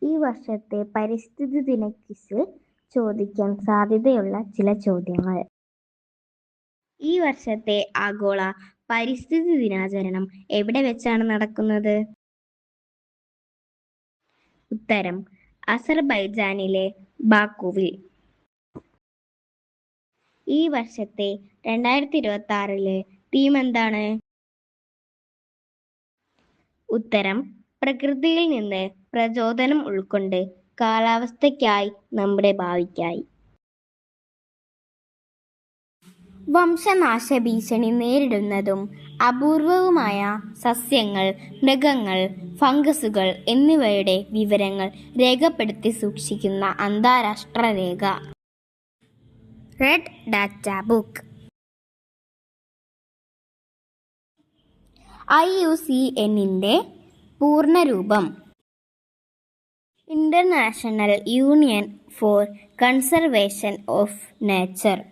ഈ വർഷത്തെ പരിസ്ഥിതി ദിന ക്വിസിൽ ചോദിക്കാൻ സാധ്യതയുള്ള ചില ചോദ്യങ്ങൾ. ഈ വർഷത്തെ ആഗോള പരിസ്ഥിതി ദിനാചരണം എവിടെ വെച്ചാണ് നടക്കുന്നത്? ഉത്തരം അസർബൈജാനിലെ ബാക്കുവിൽ. ഈ വർഷത്തെ 2026 തീം എന്താണ്? ഉത്തരം പ്രകൃതിയിൽ നിന്ന് പ്രചോദനം ഉൾക്കൊണ്ട് കാലാവസ്ഥയ്ക്കായി നമ്മുടെ ഭാവിക്കായി. വംശനാശ ഭീഷണി നേരിടുന്നതും അപൂർവവുമായ സസ്യങ്ങൾ, മൃഗങ്ങൾ, ഫംഗസുകൾ എന്നിവയുടെ വിവരങ്ങൾ രേഖപ്പെടുത്തി സൂക്ഷിക്കുന്ന അന്താരാഷ്ട്ര രേഖ റെഡ് ഡാറ്റ ബുക്ക്. IUCNന്റെ പൂർണ്ണരൂപം international union for conservation of nature.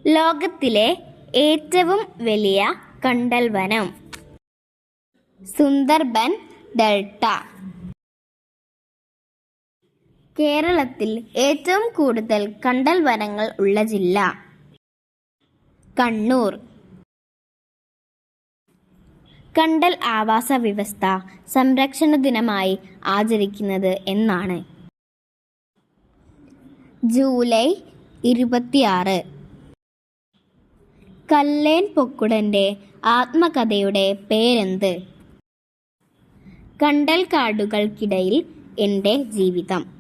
ലോകത്തിലെ ഏറ്റവും വലിയ കണ്ടൽ വനം സുന്ദർബൻ ഡെൽറ്റ. കേരളത്തിൽ ഏറ്റവും കൂടുതൽ കണ്ടൽ വനങ്ങൾ ഉള്ള ജില്ല കണ്ണൂർ. കണ്ടൽ ആവാസ വ്യവസ്ഥ സംരക്ഷണ ദിനമായി ആചരിക്കുന്നത് എന്നാണ്? ജൂലൈ 26. കല്ലേൻ പൊക്കുടന്റെ ആത്മകഥയുടെ പേരെന്ത്? കണ്ടൽ കാടുകൾക്കിടയിൽ എൻ്റെ ജീവിതം.